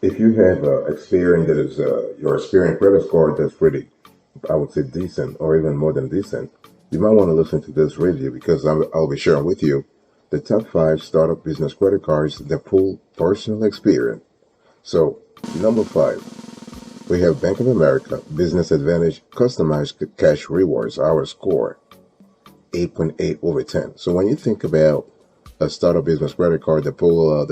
If you have Experian that is your Experian credit score that's pretty, I would say decent or even more than decent, you might want to listen to this review because I'll be sharing with you the top 5 startup business credit cards that pull personal experience. So, number 5, we have Bank of America Business Advantage Customized Cash Rewards, our score, 8.8 over 10. So when you think about a startup business credit card that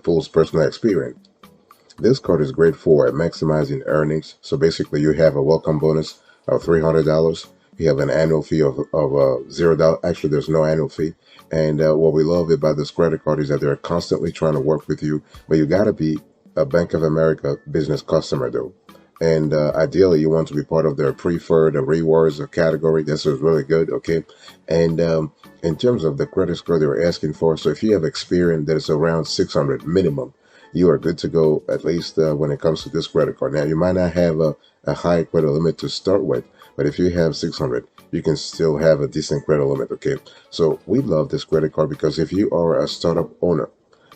pulls personal experience, this card is great for maximizing earnings. So basically, you have a welcome bonus of $300. You have an annual fee of $0. Actually, there's no annual fee. And what we love about this credit card is that they're constantly trying to work with you, but you got to be a Bank of America business customer though. And ideally, you want to be part of their preferred rewards category. This is really good, okay? And in terms of the credit score they were asking for, so if you have experience that is around 600 minimum, you are good to go, at least when it comes to this credit card. Now, you might not have a high credit limit to start with, but if you have 600, you can still have a decent credit limit, okay? So we love this credit card because if you are a startup owner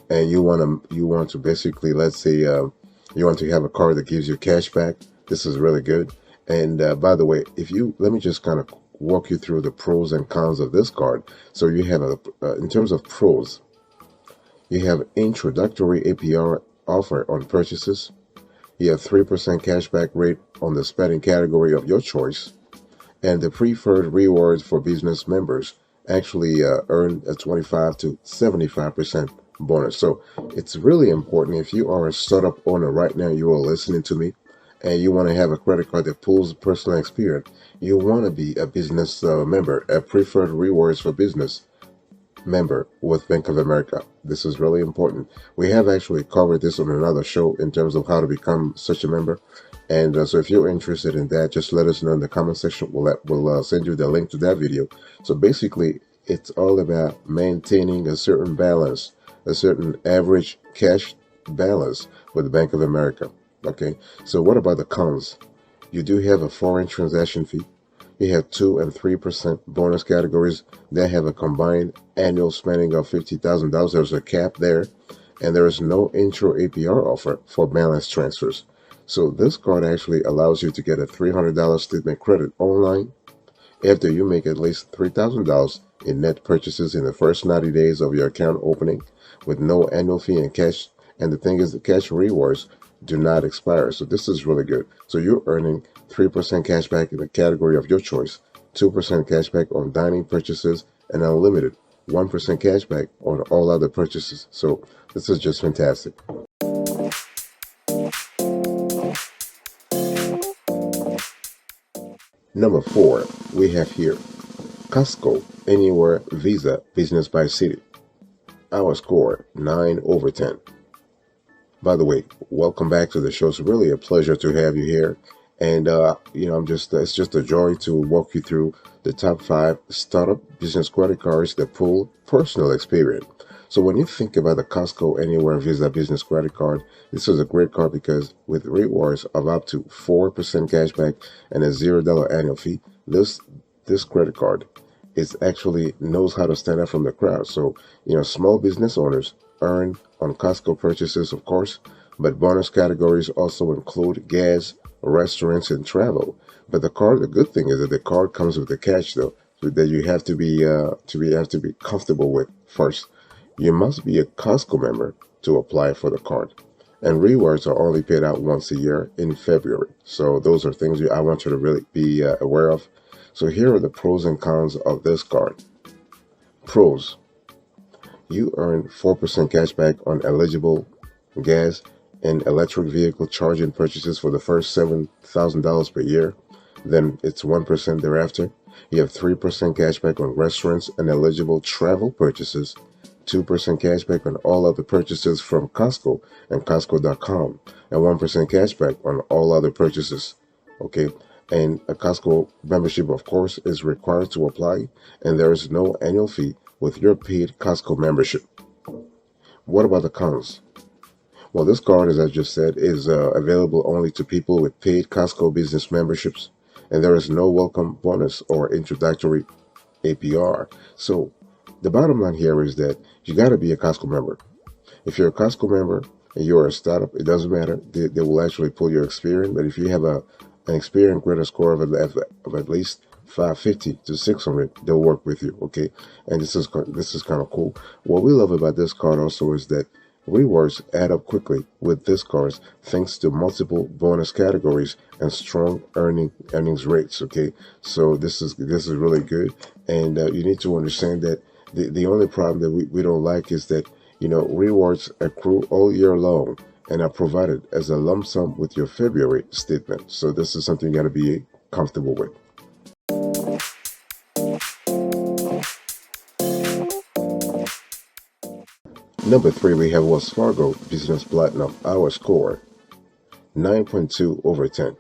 and you want to basically, let's say, you want to have a card that gives you cash back, this is really good. And by the way, if you let me just kind of walk you through the pros and cons of this card. So you have in terms of pros, you have introductory APR offer on purchases. You have 3% cashback rate on the spending category of your choice. And the preferred rewards for business members actually earn a 25 to 75% bonus. So it's really important if you are a startup owner right now, you are listening to me, and you want to have a credit card that pulls personal experience. You want to be a business member, a preferred rewards for business member with Bank of America. This is really important. We have actually covered this on another show in terms of how to become such a member. And so if you're interested in that, just let us know in the comment section. We'll send you the link to that video. So basically, it's all about maintaining a certain balance, a certain average cash balance with Bank of America. Okay. So what about the cons? You do have a foreign transaction fee. You have 2 and 3% bonus categories that have a combined annual spending of $50,000. There's a cap there, and there is no intro APR offer for balance transfers. So this card actually allows you to get a $300 statement credit online after you make at least $3,000 in net purchases in the first 90 days of your account opening with no annual fee and cash. And the thing is, the cash rewards do not expire. So this is really good. So you're earning 3% cash back in the category of your choice, 2% cash back on dining purchases, and unlimited 1% cash back on all other purchases. So this is just fantastic. Number 4, we have here Costco Anywhere Visa Business by City. Our score, 9 over 10. By the way, welcome back to the show. It's really a pleasure to have you here. And, it's just a joy to walk you through the top 5 startup business credit cards that pull personal experience. So when you think about the Costco Anywhere Visa Business Credit Card, this is a great card because with rewards of up to 4% cashback and a $0 annual fee, this credit card is actually knows how to stand out from the crowd. So, small business owners earn on Costco purchases, of course, but bonus categories also include gas, restaurants, and travel. But the good thing is that the card comes with the cash though, so that you have to be comfortable with first. You must be a Costco member to apply for the card. And rewards are only paid out once a year in February. So those are things I want you to really be aware of. So here are the pros and cons of this card. Pros: you earn 4% cashback on eligible gas and electric vehicle charging purchases for the first $7,000 per year. Then it's 1% thereafter. You have 3% cashback on restaurants and eligible travel purchases, 2% cashback on all other purchases from Costco and Costco.com, and 1% cashback on all other purchases. Okay. And a Costco membership, of course, is required to apply, and there is no annual fee with your paid Costco membership. What about the cons? Well, this card, as I just said, is available only to people with paid Costco business memberships, and there is no welcome bonus or introductory APR. So the bottom line here is that you got to be a Costco member. If you're a Costco member and you're a startup, it doesn't matter. They will actually pull your Experian. But if you have an Experian credit score of at least 550 to 600, they'll work with you. Okay, and this is kind of cool. What we love about this card also is that rewards add up quickly with this card thanks to multiple bonus categories and strong earnings rates. Okay, so this is really good, and you need to understand that the only problem that we don't like is that rewards accrue all year long and are provided as a lump sum with your February statement. So this is something you got to be comfortable with. Number 3, we have Wells Fargo Business Platinum. Our score 9.2 over 10.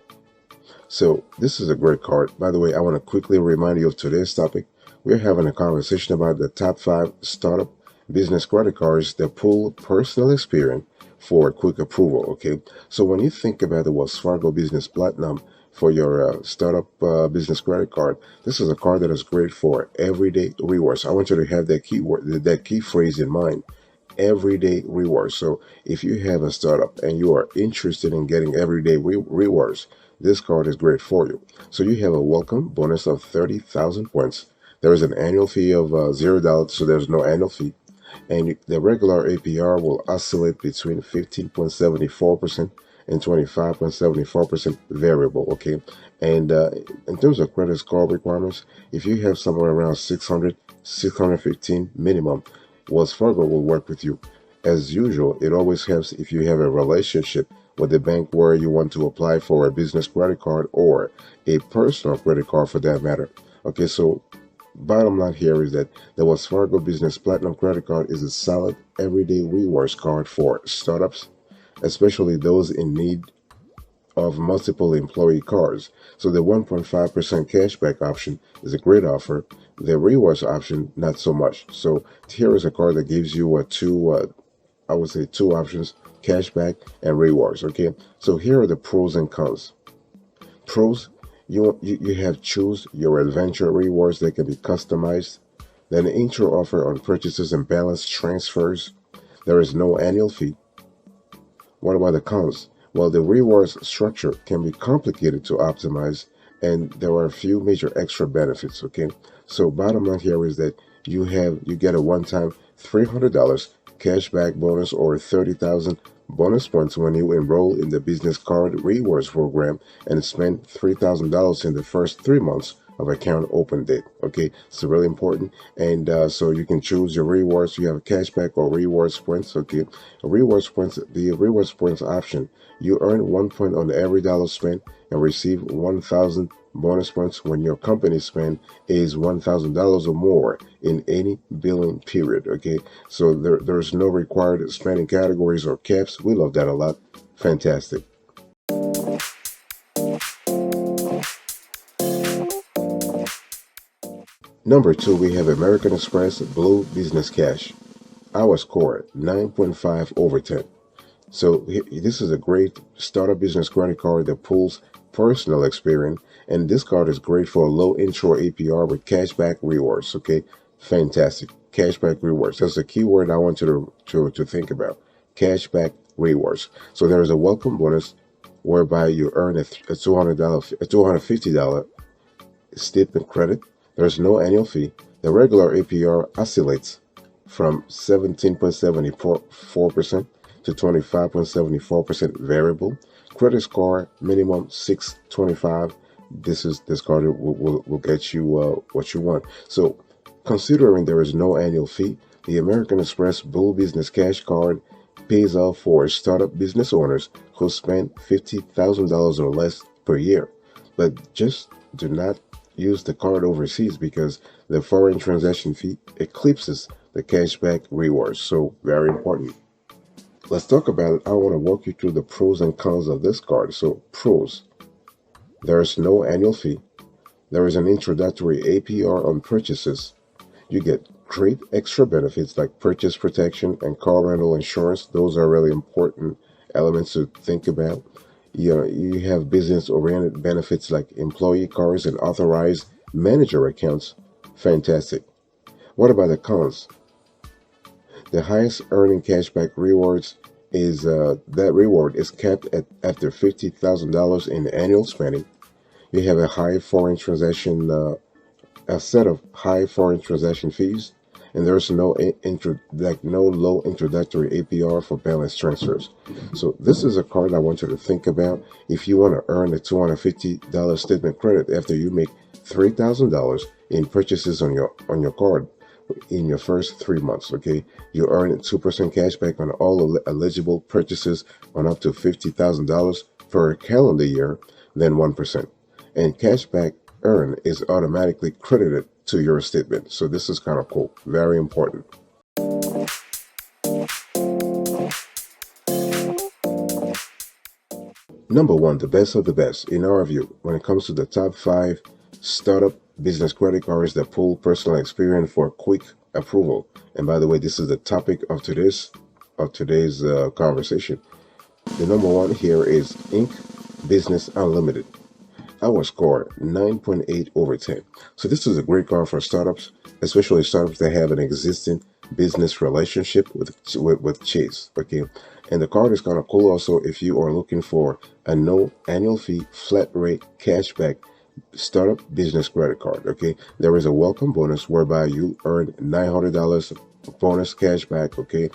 So this is a great card. By the way, I want to quickly remind you of today's topic. We're having a conversation about the top 5 startup business credit cards that pull personal Experian for quick approval. Okay, so when you think about the Wells Fargo Business Platinum for your startup business credit card, this is a card that is great for everyday rewards. I want you to have that key phrase in mind: everyday rewards. So if you have a startup and you are interested in getting everyday rewards, this card is great for you. So you have a welcome bonus of 30,000 points. There is an annual fee of $0, so there's no annual fee. And the regular APR will oscillate between 15.74% and 25.74% variable. Okay, and in terms of credit score requirements, if you have somewhere around 615 minimum, Wells Fargo will work with you. As usual, it always helps if you have a relationship with the bank where you want to apply for a business credit card or a personal credit card for that matter. Okay, so bottom line here is that the Wells Fargo Business Platinum credit card is a solid everyday rewards card for startups, especially those in need of multiple employee cards. So the 1.5% cashback option is a great offer. The rewards option, not so much. So here is a card that gives you I would say two options: cashback and rewards. Okay, so here are the pros and cons. Pros: you have choose your adventure rewards that can be customized. Then intro offer on purchases and balance transfers. There is no annual fee. What about the cons? Well, the rewards structure can be complicated to optimize, and there are a few major extra benefits. Okay, so bottom line here is that you get a one-time $300 cashback bonus or 30,000 bonus points when you enroll in the business card rewards program and spend $3,000 in the first 3 months of account open date. Okay, so really important. And so you can choose your rewards. You have a cashback or rewards points. Okay, the rewards points option, you earn 1 point on every dollar spent and receive 1,000 bonus points when your company spend is $1,000 or more in any billing period. Okay, so there's no required spending categories or caps. We love that a lot. Fantastic. Number 2, we have American Express Blue Business Cash. Our score 9.5 over 10. So this is a great startup business credit card that pulls personal Experian, and this card is great for a low intro APR with cashback rewards. Okay, fantastic. Cashback rewards. That's the key word I want you to think about. Cashback rewards. So there is a welcome bonus whereby you earn a $250 statement credit. There's no annual fee. The regular APR oscillates from 17.74% to 25.74% variable. Credit score minimum 625. This card will get you what you want. So considering there is no annual fee, the American Express Blue Business Cash Card pays off for startup business owners who spend $50,000 or less per year. But just do not use the card overseas because the foreign transaction fee eclipses the cashback rewards. So very important. Let's talk about it. I want to walk you through the pros and cons of this card. So pros: there is no annual fee. There is an introductory APR on purchases. You get great extra benefits like purchase protection and car rental insurance. Those are really important elements to think about. You have business-oriented benefits like employee cars and authorized manager accounts. Fantastic. What about the cons? The highest earning cashback rewards is that reward is capped at after $50,000 in annual spending. You have a set of high foreign transaction fees, and there's no low introductory APR for balance transfers. So this is a card I want you to think about if you want to earn a $250 statement credit after you make $3,000 in purchases on your card in your first 3 months. Okay, you earn 2% cash back on all eligible purchases on up to $50,000 per calendar year, then 1%, and cashback earn is automatically credited to your statement. So this is kind of cool, very important. Number one, the best of the best in our view when it comes to the top 5 startup business credit cards that pull personal experience for quick approval. And by the way, this is the topic of today's conversation. The number one here is Inc. Business Unlimited. Our score 9.8 over 10. So this is a great card for startups, especially startups that have an existing business relationship with Chase. Okay, and the card is kind of cool also if you are looking for a no annual fee, flat rate cashback startup business credit card. Okay, there is a welcome bonus whereby you earn $900 bonus cashback. Okay,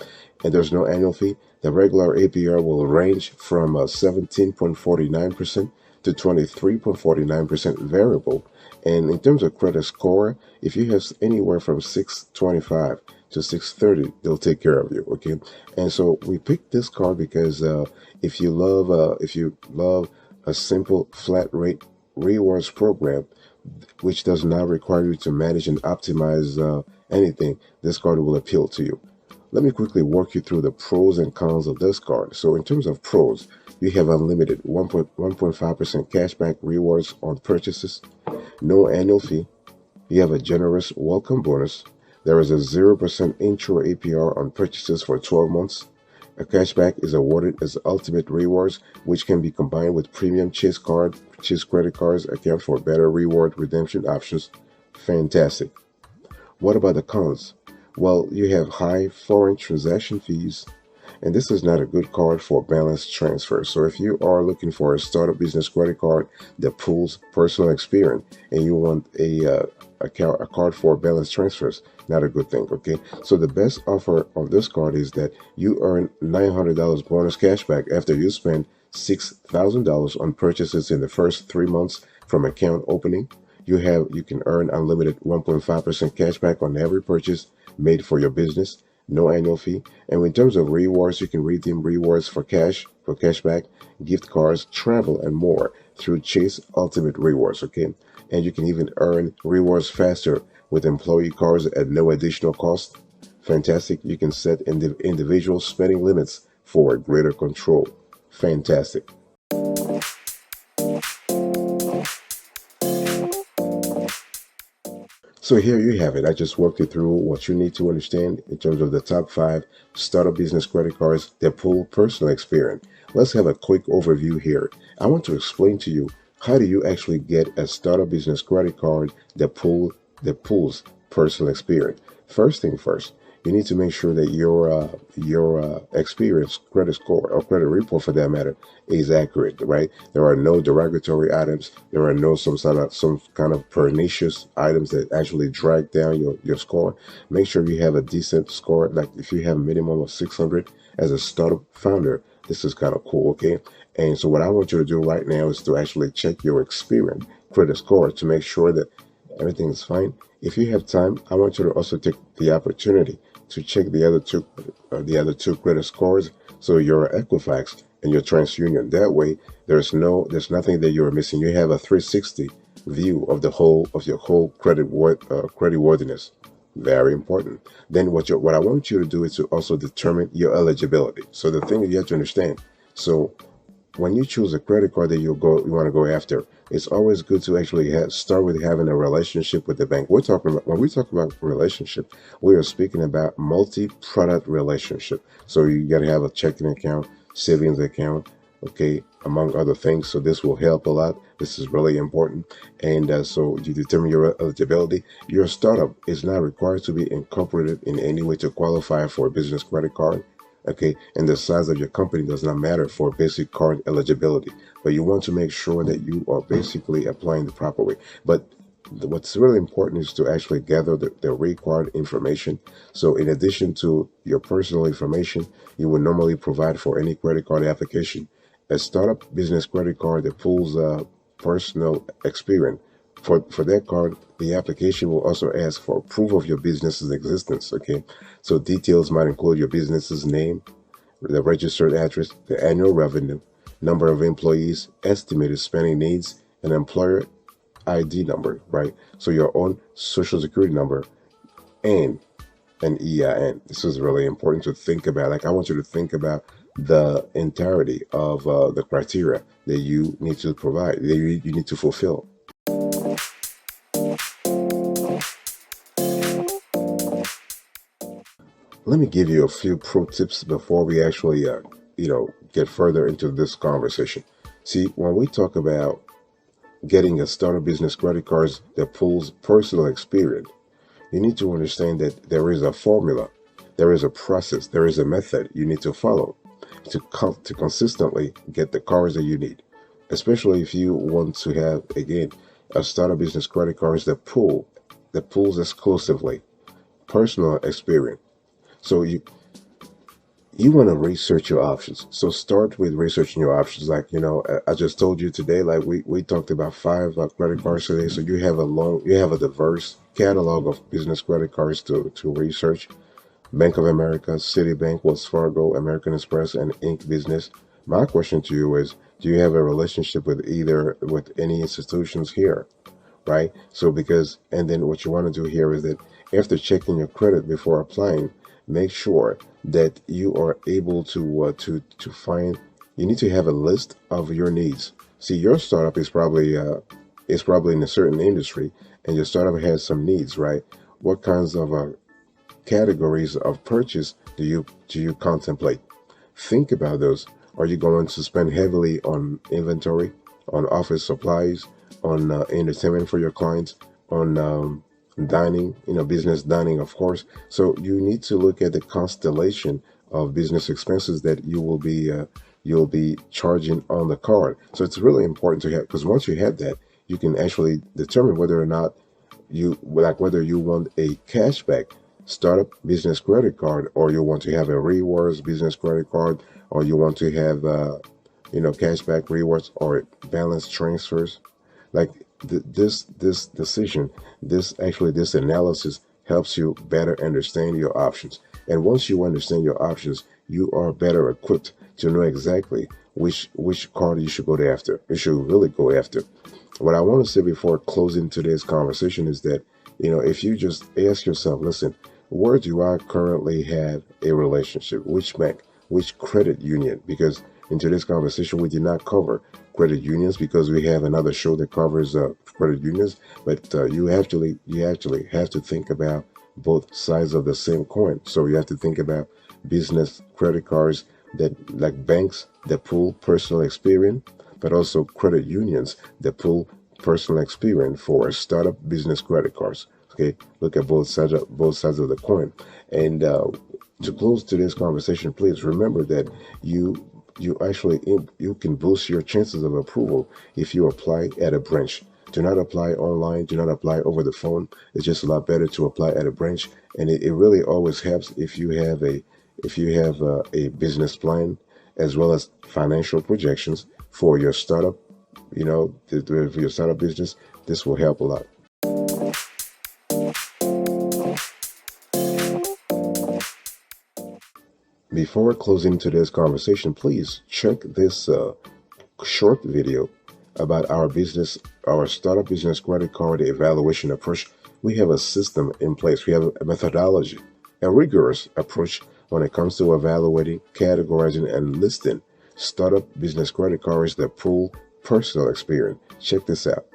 and there's no annual fee. The regular APR will range from 17.49% to 23.49% variable. And in terms of credit score, if you have anywhere from 625 to 630, they'll take care of you. Okay, and so we picked this card because if you love a simple flat rate rewards program which does not require you to manage and optimize anything, this card will appeal to you. Let me quickly walk you through the pros and cons of this card. So in terms of pros, you have unlimited 1.5% cashback rewards on purchases, no annual fee. You have a generous welcome bonus. There is a 0% intro APR on purchases for 12 months. A cashback is awarded as ultimate rewards, which can be combined with premium Chase credit cards account for better reward redemption options. Fantastic. What about the cons? Well, you have high foreign transaction fees, and this is not a good card for balance transfer. So if you are looking for a startup business credit card that pulls personal experience and you want a card for balance transfers, not a good thing. Okay, so the best offer of this card is that you earn $900 bonus cashback after you spend $6,000 on purchases in the first 3 months from account opening. You can earn unlimited 1.5% cashback on every purchase made for your business, no annual fee. And in terms of rewards, you can redeem rewards for cashback, gift cards, travel, and more through Chase Ultimate Rewards. Okay, and you can even earn rewards faster with employee cards at no additional cost. Fantastic. You can set individual spending limits for greater control. Fantastic. So here you have it. I just walked you through what you need to understand in terms of the top 5 startup business credit cards that pull personal experience. Let's have a quick overview here. I want to explain to you how do you actually get a startup business credit card that pulls personal experience. First thing first, you need to make sure that your experience credit score or credit report for that matter is accurate, right? There are no derogatory items. There are no some kind of pernicious items that actually drag down your score. Make sure you have a decent score. Like if you have a minimum of 600 as a startup founder, this is kind of cool. Okay, and so what I want you to do right now is to actually check your Experian credit score to make sure that everything is fine. If you have time, I want you to also take the opportunity to check the other two credit scores, so your Equifax and your TransUnion. That way, there's nothing that you're missing. You have a 360 view of your whole credit worthiness. Very important. Then what I want you to do is to also determine your eligibility. So the thing that you have to understand. So when you choose a credit card that you want to go after, it's always good to actually start with having a relationship with the bank. When we talk about relationship, we are speaking about multi-product relationship. So you got to have a checking account, savings account, okay, among other things. So this will help a lot. This is really important. And so you determine your eligibility. Your startup is not required to be incorporated in any way to qualify for a business credit card. Okay, and the size of your company does not matter for basic card eligibility, but you want to make sure that you are basically applying the proper way. But what's really important is to actually gather the required information. So in addition to your personal information, you would normally provide for any credit card application a startup business credit card that pulls personal experience. For that card, the application will also ask for proof of your business's existence. Okay, so details might include your business's name, the registered address, the annual revenue, number of employees, estimated spending needs, and employer ID number, right? So your own social security number and an EIN. This is really important to think about. Like, I want you to think about the entirety of the criteria that you need to provide, that you need to fulfill. Let me give you a few pro tips before we actually, get further into this conversation. See, when we talk about getting a startup business credit cards that pulls personal experience, you need to understand that there is a formula, there is a process, there is a method you need to follow to consistently get the cards that you need. Especially if you want to have, again, a startup business credit cards that pulls exclusively personal experience. So you want to research your options. So start with researching your options. Like, I just told you today, like we talked about 5 credit cards today. So you have a diverse catalog of business credit cards to research. Bank of America, Citibank, Wells Fargo, American Express, and Inc. Business. My question to you is, do you have a relationship with any institutions here? Right? So and then what you want to do here is that after checking your credit before applying, make sure that you are able to find. You need to have a list of your needs. See, your startup is probably in a certain industry, and your startup has some needs, right? What kinds of categories of purchase do you contemplate? Think about those. Are you going to spend heavily on inventory, on office supplies, on entertainment for your clients, on dining, business dining, of course? So you need to look at the constellation of business expenses that you'll be charging on the card. So it's really important to have, because once you have that, you can actually determine whether or not whether you want a cashback startup business credit card, or you want to have a rewards business credit card, or you want to have cashback rewards or balance transfers. Like this decision, this analysis helps you better understand your options. And once you understand your options, you are better equipped to know exactly which card you should go after. You should really go after. What I want to say before closing today's conversation is that, if you just ask yourself, listen, where do I currently have a relationship? Which bank? Which credit union? Because in today's conversation, we did not cover credit unions because we have another show that covers credit unions. But you actually have to think about both sides of the same coin. So you have to think about business credit cards that, like banks that pull personal experience, but also credit unions that pull personal experience for startup business credit cards. Okay, look at both sides of the coin. And to close today's conversation, please remember that you can boost your chances of approval if you apply at a branch. Do not apply online. Do not apply over the phone. It's just a lot better to apply at a branch, and it really always helps if you have a business plan as well as financial projections for your startup. For your startup business, this will help a lot. Before closing today's conversation, please check this short video about our startup business credit card evaluation approach. We have a system in place. We have a methodology, a rigorous approach when it comes to evaluating, categorizing, and listing startup business credit cards that pull personal experience. Check this out.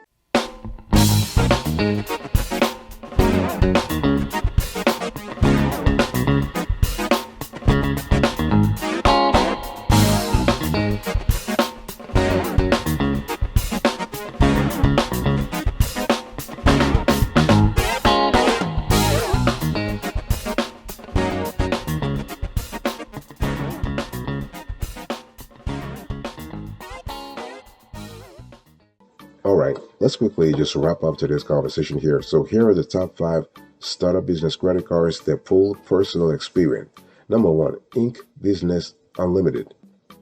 All right, let's quickly just wrap up today's conversation here. So here are the top 5 startup business credit cards that pull personal experience. Number 1, Inc. Business Unlimited.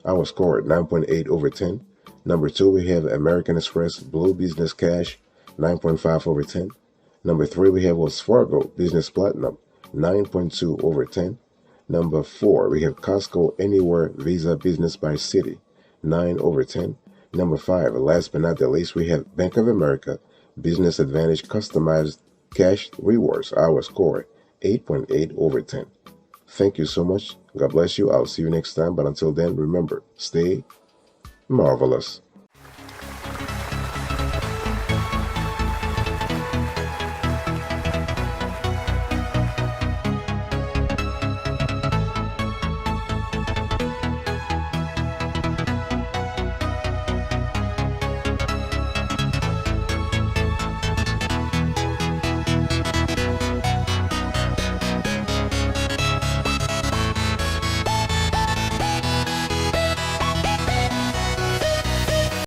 Our score 9.8 over 10. Number 2, we have American Express Blue Business Cash, 9.5 over 10. Number 3, we have Wells Fargo Business Platinum, 9.2 over 10. Number 4, we have Costco Anywhere Visa Business by City, 9 over 10. Number 5, last but not the least, we have Bank of America Business Advantage Customized Cash Rewards. Our score 8.8 over 10. Thank you so much. God bless you. I'll see you next time. But until then, remember, stay marvelous.